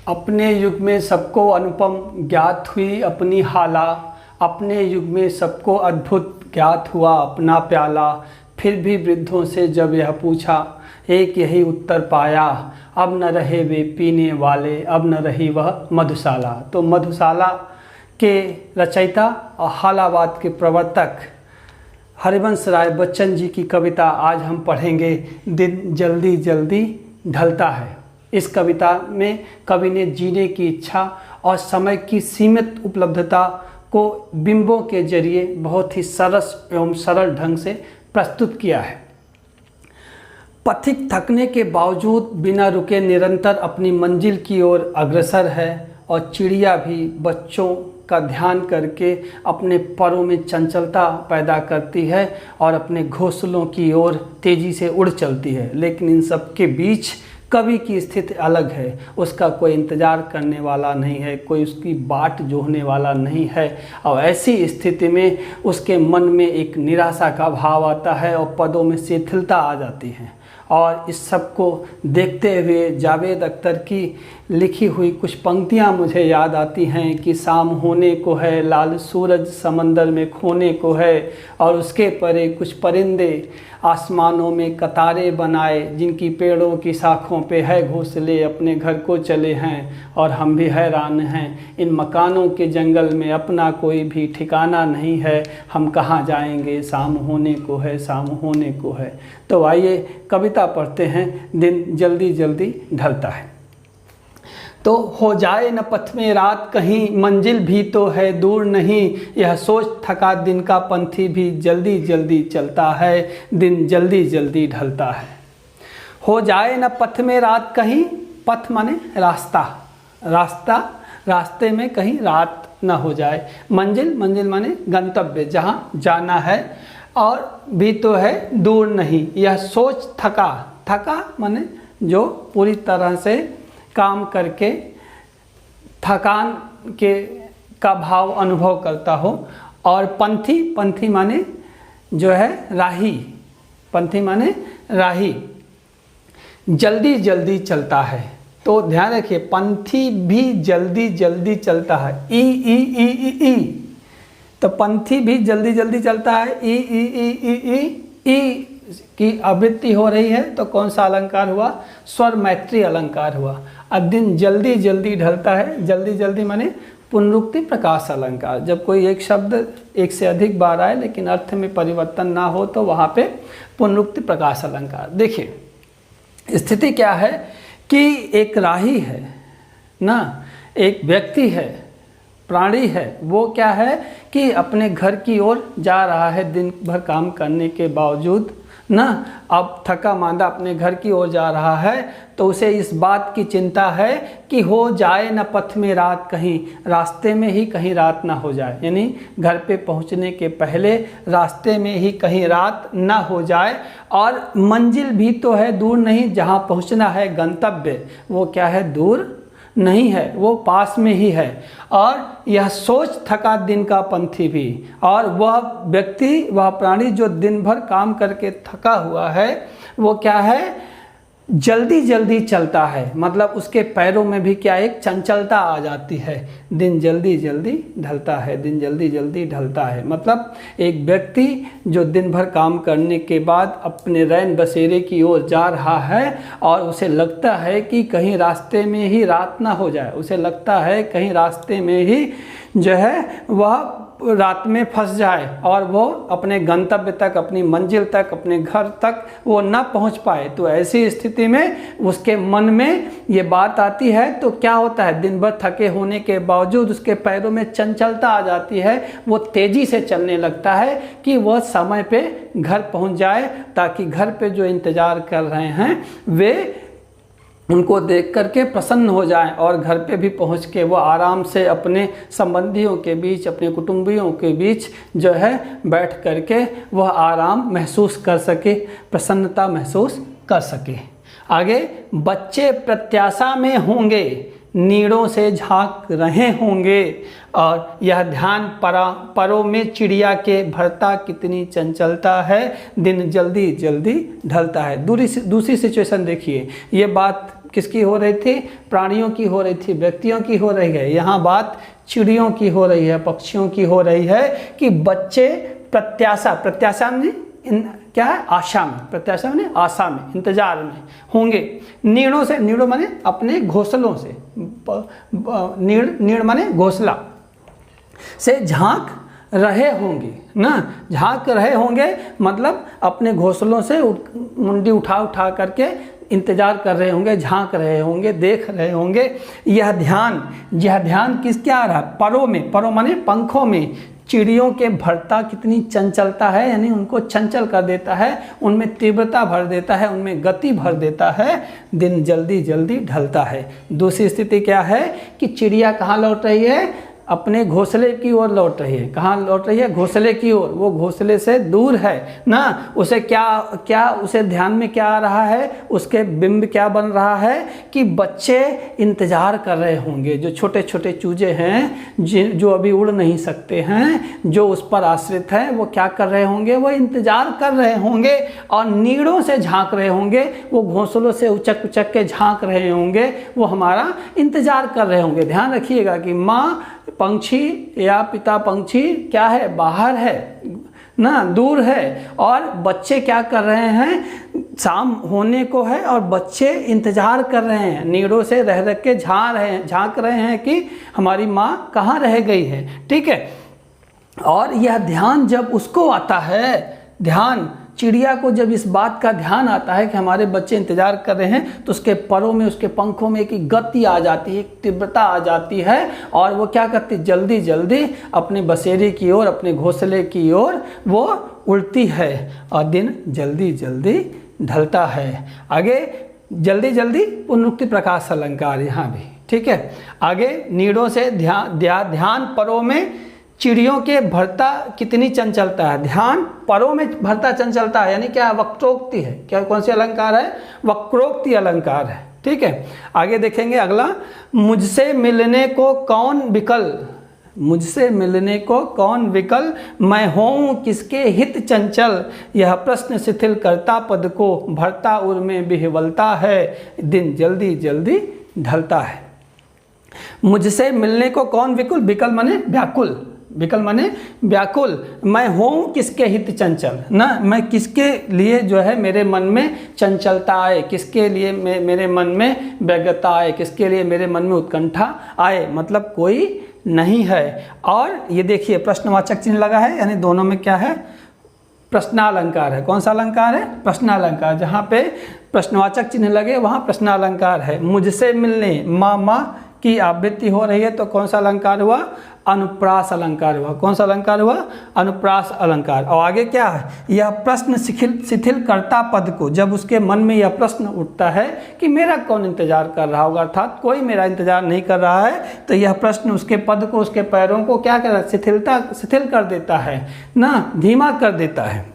अपने युग में सबको अनुपम ज्ञात हुई अपनी हाला, अपने युग में सबको अद्भुत ज्ञात हुआ अपना प्याला। फिर भी वृद्धों से जब यह पूछा, एक यही उत्तर पाया, अब न रहे वे पीने वाले, अब न रही वह मधुशाला। तो मधुशाला के रचयिता और हालावाद के प्रवर्तक हरिवंश राय बच्चन जी की कविता आज हम पढ़ेंगे, दिन जल्दी जल्दी ढलता है। इस कविता में कवि ने जीने की इच्छा और समय की सीमित उपलब्धता को बिंबों के जरिए बहुत ही सरस एवं सरल ढंग से प्रस्तुत किया है। पथिक थकने के बावजूद बिना रुके निरंतर अपनी मंजिल की ओर अग्रसर है, और चिड़िया भी बच्चों का ध्यान करके अपने परों में चंचलता पैदा करती है और अपने घोंसलों की ओर तेज़ी से उड़ चलती है। लेकिन इन सब के बीच कवि की स्थिति अलग है। उसका कोई इंतज़ार करने वाला नहीं है, कोई उसकी बाट जोहने वाला नहीं है, और ऐसी स्थिति में उसके मन में एक निराशा का भाव आता है और पदों में शिथिलता आ जाती है। और इस सब को देखते हुए जावेद अख्तर की लिखी हुई कुछ पंक्तियां मुझे याद आती हैं कि शाम होने को है, लाल सूरज समंदर में खोने को है, और उसके परे कुछ परिंदे आसमानों में कतारें बनाए, जिनकी पेड़ों की शाखों पे है घोंसले, अपने घर को चले हैं और हम भी हैरान हैं। इन मकानों के जंगल में अपना कोई भी ठिकाना नहीं है, हम कहाँ जाएंगे, शाम होने को है, शाम होने को है। तो आइए कविता पढ़ते हैं, दिन जल्दी जल्दी ढलता है। तो हो जाए न पथ में रात कहीं, मंजिल भी तो है दूर नहीं, यह सोच थका दिन का पंथी भी जल्दी जल्दी चलता है, दिन जल्दी जल्दी ढलता है। हो जाए न पथ में रात कहीं, पथ माने रास्ता, रास्ता रास्ते में कहीं रात न हो जाए। मंजिल, मंजिल माने गंतव्य, जहाँ जाना है, और भी तो है दूर नहीं, यह सोच थका, थका माने जो पूरी तरह से काम करके थकान के का भाव अनुभव करता हो। और पंथी, पंथी माने जो है राही, पंथी माने राही, जल्दी जल्दी चलता है। तो ध्यान रखिए, पंथी भी जल्दी जल्दी चलता है। ई ई ई ई ई, तो पंथी भी जल्दी जल्दी चलता है। ई ई ई ई ई ई की आवृत्ति हो रही है, तो कौन सा अलंकार हुआ? स्वर मैत्री अलंकार हुआ। अब दिन जल्दी जल्दी ढलता है, जल्दी जल्दी माने पुनरुक्ति प्रकाश अलंकार। जब कोई एक शब्द एक से अधिक बार आए लेकिन अर्थ में परिवर्तन ना हो, तो वहाँ पे पुनरुक्ति प्रकाश अलंकार। देखिए स्थिति क्या है कि एक राही है ना, एक व्यक्ति है, प्राणी है, वो क्या है कि अपने घर की ओर जा रहा है दिन भर काम करने के बावजूद ना, अब थका मांदा अपने घर की ओर जा रहा है। तो उसे इस बात की चिंता है कि हो जाए न पथ में रात कहीं, रास्ते में ही कहीं रात ना हो जाए, यानी घर पे पहुंचने के पहले रास्ते में ही कहीं रात ना हो जाए। और मंजिल भी तो है दूर नहीं, जहां पहुंचना है गंतव्य, वो क्या है? दूर नहीं है, वो पास में ही है। और यह सोच थका दिन का पंथी भी, और वह व्यक्ति, वह प्राणी जो दिन भर काम करके थका हुआ है, वो क्या है? जल्दी जल्दी चलता है। मतलब उसके पैरों में भी क्या, एक चंचलता आ जाती है। दिन जल्दी जल्दी ढलता है, दिन जल्दी जल्दी ढलता है। मतलब एक व्यक्ति जो दिन भर काम करने के बाद अपने रैन बसेरे की ओर जा रहा है, और उसे लगता है कि कहीं रास्ते में ही रात ना हो जाए, उसे लगता है कहीं रास्ते में ही जो है वह रात में फंस जाए, और वो अपने गंतव्य तक, अपनी मंजिल तक, अपने घर तक वो ना पहुंच पाए। तो ऐसी स्थिति में उसके मन में ये बात आती है। तो क्या होता है? दिन भर थके होने के बावजूद उसके पैरों में चंचलता आ जाती है, वो तेजी से चलने लगता है कि वह समय पे घर पहुंच जाए, ताकि घर पे जो इंतजार कर रहे हैं वे उनको देख करके प्रसन्न हो जाएं, और घर पे भी पहुंच के वो आराम से अपने संबंधियों के बीच, अपने कुटुंबियों के बीच जो है बैठ करके वह आराम महसूस कर सके, प्रसन्नता महसूस कर सके। आगे, बच्चे प्रत्याशा में होंगे, नीड़ों से झांक रहे होंगे, और यह ध्यान परों में चिड़िया के भरता कितनी चंचलता है, दिन जल्दी जल्दी ढलता है। दूसरी सिचुएशन देखिए, ये बात किसकी हो रही थी? प्राणियों की हो रही थी, व्यक्तियों की हो रही है। यहाँ बात चिड़ियों की हो रही है, पक्षियों की हो रही है कि बच्चे प्रत्याशा में क्या है? आशा में, प्रत्याशा में आशा में, इंतजार में होंगे। नीड़ों से, नीड़ों माने अपने घोंसलों से, नीड़ माने घोंसला से झांक रहे होंगे ना, झांक रहे होंगे मतलब अपने घोंसलों से मुंडी उठा उठा करके इंतजार कर रहे होंगे, झांक रहे होंगे, देख रहे होंगे। यह ध्यान किसके आ रहा है? परों में, परों माने पंखों में चिड़ियों के भरता कितनी चंचलता है, यानी उनको चंचल कर देता है, उनमें तीव्रता भर देता है, उनमें गति भर देता है। दिन जल्दी जल्दी ढलता है। दूसरी स्थिति क्या है कि चिड़िया कहाँ लौट रही है? अपने घोंसले की ओर लौट रही है। कहाँ लौट रही है? घोंसले की ओर। वो घोंसले से दूर है ना, उसे क्या उसे ध्यान में क्या आ रहा है? उसके बिंब क्या बन रहा है कि बच्चे इंतजार कर रहे होंगे। जो छोटे छोटे चूजे हैं, जो अभी उड़ नहीं सकते हैं, जो उस पर आश्रित हैं, वो क्या कर रहे होंगे? वो इंतजार कर रहे होंगे और नीड़ों से झांक रहे होंगे। वो घोंसलों से उचक उचक के झांक रहे होंगे, वो हमारा इंतजार कर रहे होंगे। ध्यान रखिएगा कि माँ पंछी या पिता पंछी क्या है? बाहर है ना, दूर है, और बच्चे क्या कर रहे हैं? शाम होने को है और बच्चे इंतजार कर रहे हैं, नीड़ों से रह रह के झांक रहे हैं कि हमारी माँ कहाँ रह गई है। ठीक है। और यह ध्यान जब उसको आता है, ध्यान चिड़िया को जब इस बात का ध्यान आता है कि हमारे बच्चे इंतजार कर रहे हैं, तो उसके परों में, उसके पंखों में एक गति आ जाती है, एक तीव्रता आ जाती है, और वो क्या करती है? जल्दी जल्दी अपने बसेरे की ओर, अपने घोंसले की ओर वो उड़ती है और दिन जल्दी जल्दी ढलता है। आगे जल्दी जल्दी पुनरुक्ति प्रकाश अलंकार यहाँ भी। ठीक है। आगे नीड़ों से ध्यान परों में चिड़ियों के भरता कितनी चंचलता है। ध्यान परों में भरता चंचलता है, यानी क्या? वक्रोक्ति है। क्या, कौन सी अलंकार है? वक्रोक्ति अलंकार है। ठीक है। आगे देखेंगे अगला, मुझसे मिलने को कौन विकल, मुझसे मिलने को कौन विकल, मैं हूँ किसके हित चंचल, यह प्रश्न शिथिल करता पद को, भरता उर में बिहवलता है, दिन जल्दी जल्दी ढलता है। मुझसे मिलने को कौन विकल, विकल माने व्याकुल, विकल माने व्याकुल। मैं हूँ किसके हित चंचल ना, मैं किसके लिए जो है मेरे मन में चंचलता आए, किसके लिए मेरे मन में व्यग्रता आए, किसके लिए मेरे मन में उत्कंठा आए, मतलब कोई नहीं है। और ये देखिए प्रश्नवाचक चिन्ह लगा है, यानी दोनों में क्या है? प्रश्नालंकार है। कौन सा अलंकार है? प्रश्नालंकार। जहाँ पे प्रश्नवाचक चिन्ह लगे वहाँ प्रश्नालंकार है। मुझसे मिलने, माँ की आवृत्ति हो रही है, तो कौन सा अलंकार हुआ? अनुप्रास अलंकार हुआ। कौन सा अलंकार हुआ? अनुप्रास अलंकार। और आगे क्या है? यह प्रश्न शिथिल करता पद को, जब उसके मन में यह प्रश्न उठता है कि मेरा कौन इंतजार कर रहा होगा, अर्थात कोई मेरा इंतजार नहीं कर रहा है, तो यह प्रश्न उसके पद को, उसके पैरों को क्या कर रहा है? शिथिल कर देता है ना, धीमा कर देता है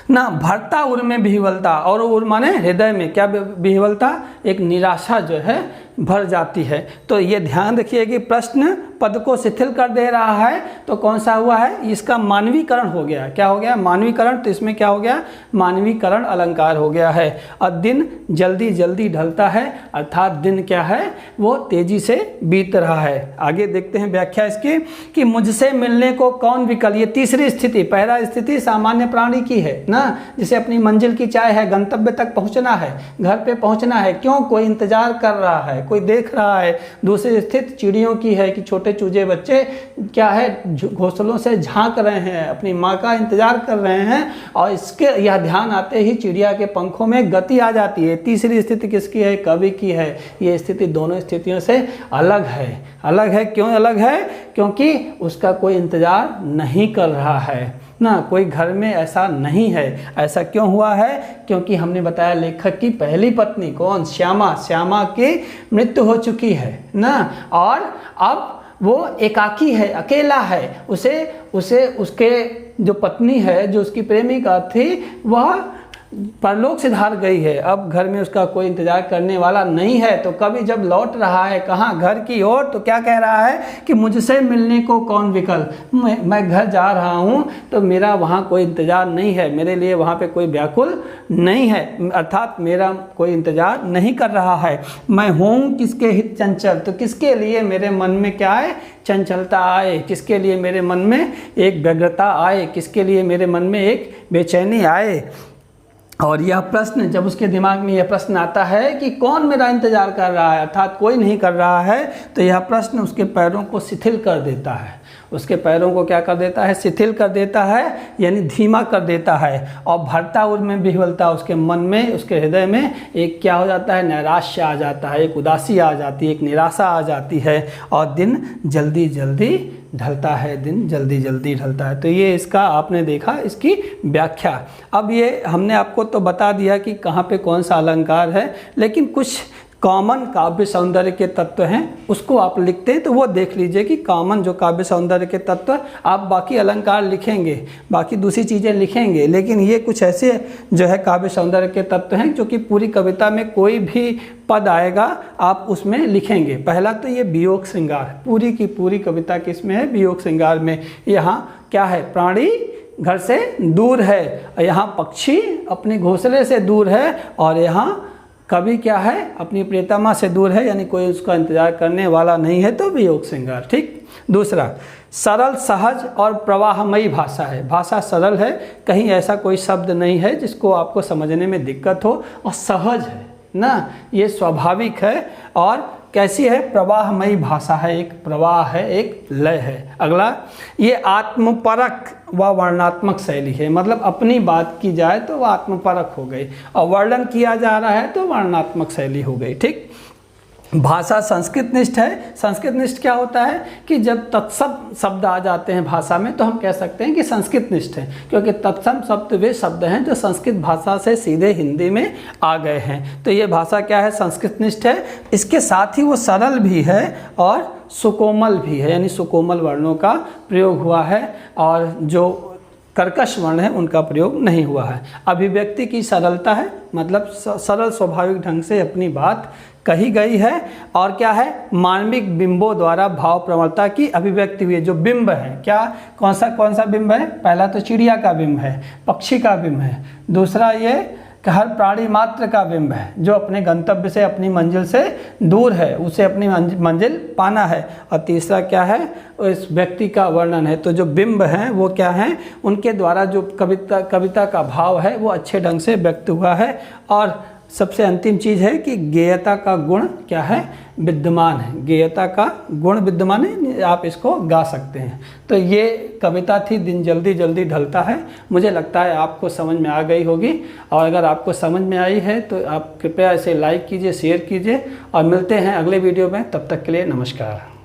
ना। भरता उर में बिहवलता, और उर माने हृदय में क्या बिहवलता? एक निराशा जो है भर जाती है। तो ये ध्यान रखिए कि प्रश्न पद को शिथिल कर दे रहा है, तो कौन सा हुआ है? इसका मानवीकरण हो गया। क्या हो गया? मानवीकरण। तो इसमें क्या हो गया? मानवीकरण अलंकार हो गया है। और दिन जल्दी जल्दी ढलता है, अर्थात दिन क्या है? वो तेजी से बीत रहा है। आगे देखते हैं व्याख्या इसकी कि मुझसे मिलने को कौन विकल। ये तीसरी स्थिति, पहला स्थिति सामान्य प्राणी की है ना, जिसे अपनी मंजिल की चाह है, गंतव्य तक पहुंचना है, घर पे पहुंचना है, क्यों? कोई इंतजार कर रहा है, कोई देख रहा है। दूसरी स्थिति चिड़ियों की है कि छोटे चूजे बच्चे क्या है? घोंसलों से झांक रहे हैं, अपनी माँ का इंतजार कर रहे हैं, और इसके यह ध्यान आते ही चिड़िया के पंखों में गति आ जाती है। तीसरी स्थिति किसकी है? कवि की है। ये स्थिति दोनों स्थितियों से अलग है। अलग है, क्यों अलग है? क्योंकि उसका कोई इंतजार नहीं कर रहा है ना, कोई घर में ऐसा नहीं है। ऐसा क्यों हुआ है? क्योंकि हमने बताया लेखक की पहली पत्नी कौन? श्यामा की मृत्यु हो चुकी है ना, और अब वो एकाकी है, अकेला है। उसे उसके जो पत्नी है, जो उसकी प्रेमिका थी, वह परलोक सिधार गई है, अब घर में उसका कोई इंतज़ार करने वाला नहीं है। तो कभी जब लौट रहा है कहाँ, घर की ओर, तो क्या कह रहा है कि मुझसे मिलने को कौन विकल, मैं घर जा रहा हूँ तो मेरा वहाँ कोई इंतज़ार नहीं है, मेरे लिए वहाँ पे कोई व्याकुल नहीं है, अर्थात मेरा कोई इंतज़ार नहीं कर रहा है। मैं हूँ किसके हित चंचल, तो किसके लिए मेरे मन में क्या है, चंचलता आए, किसके लिए मेरे मन में एक व्यग्रता आए, किसके लिए मेरे मन में एक बेचैनी आए। और यह प्रश्न, जब उसके दिमाग में यह प्रश्न आता है कि कौन मेरा इंतज़ार कर रहा है, अर्थात कोई नहीं कर रहा है, तो यह प्रश्न उसके पैरों को शिथिल कर देता है। उसके पैरों को क्या कर देता है, शिथिल कर देता है, यानी धीमा कर देता है। और भरता उनमें विह्वलता, उसके मन में, उसके हृदय में एक क्या हो जाता है, नैराश्य आ जाता है, एक उदासी आ जाती है, एक निराशा आ जाती है, और दिन जल्दी जल्दी ढलता है, दिन जल्दी जल्दी ढलता है। तो ये इसका आपने देखा, इसकी व्याख्या। अब ये हमने आपको तो बता दिया कि कहाँ पे कौन सा अलंकार है, लेकिन कुछ कॉमन काव्य सौंदर्य के तत्व हैं, उसको आप लिखते हैं तो वो देख लीजिए कि कॉमन जो काव्य सौंदर्य के तत्व, आप बाकी अलंकार लिखेंगे, बाकी दूसरी चीज़ें लिखेंगे, लेकिन ये कुछ ऐसे जो है काव्य सौंदर्य के तत्व हैं जो कि पूरी कविता में कोई भी पद आएगा आप उसमें लिखेंगे। पहला तो ये वियोग श्रृंगार, पूरी की पूरी कविता किसमें है, वियोग श्रृंगार में। यहाँ क्या है, प्राणी घर से दूर है, यहाँ पक्षी अपने घोंसले से दूर है, और यहाँ कवि क्या है, अपनी प्रियतमा से दूर है, यानी कोई उसका इंतजार करने वाला नहीं है, तो वियोग श्रृंगार। ठीक। दूसरा, सरल सहज और प्रवाहमयी भाषा है, भाषा सरल है, कहीं ऐसा कोई शब्द नहीं है जिसको आपको समझने में दिक्कत हो, और सहज है ना, ये स्वाभाविक है। और कैसी है, प्रवाहमयी भाषा है, एक प्रवाह है, एक लय है। अगला, ये आत्मपरक व वर्णनात्मक शैली है, मतलब अपनी बात की जाए तो वह आत्मपरक हो गई, और वर्णन किया जा रहा है तो वर्णनात्मक शैली हो गई। ठीक। भाषा संस्कृत निष्ठ है। संस्कृत निष्ठ क्या होता है कि जब तत्सम शब्द आ जाते हैं भाषा में तो हम कह सकते हैं कि संस्कृत निष्ठ है, क्योंकि तत्सम शब्द वे शब्द हैं जो संस्कृत भाषा से सीधे हिंदी में आ गए हैं। तो ये भाषा क्या है, संस्कृत निष्ठ है। इसके साथ ही वो सरल भी है और सुकोमल भी है, यानी सुकोमल वर्णों का प्रयोग हुआ है, और जो कर्कश वर्ण है उनका प्रयोग नहीं हुआ है। अभिव्यक्ति की सरलता है, मतलब सरल स्वाभाविक ढंग से अपनी बात कही गई है। और क्या है, मानविक बिंबों द्वारा भाव प्रवणता की अभिव्यक्ति हुई है। जो बिंब है, क्या कौन सा बिंब है, पहला तो चिड़िया का बिंब है, पक्षी का बिंब है। दूसरा ये कि हर प्राणी मात्र का बिंब है, जो अपने गंतव्य से, अपनी मंजिल से दूर है, उसे अपनी मंजिल पाना है। और तीसरा क्या है, इस व्यक्ति का वर्णन है। तो जो बिंब हैं वो क्या हैं, उनके द्वारा जो कविता का भाव है वो अच्छे ढंग से व्यक्त हुआ है। और सबसे अंतिम चीज़ है कि गेयता का गुण क्या है, विद्यमान है। गेयता का गुण विद्यमान है, आप इसको गा सकते हैं। तो ये कविता थी दिन जल्दी जल्दी ढलता है। मुझे लगता है आपको समझ में आ गई होगी, और अगर आपको समझ में आई है तो आप कृपया इसे लाइक कीजिए, शेयर कीजिए, और मिलते हैं अगले वीडियो में। तब तक के लिए नमस्कार।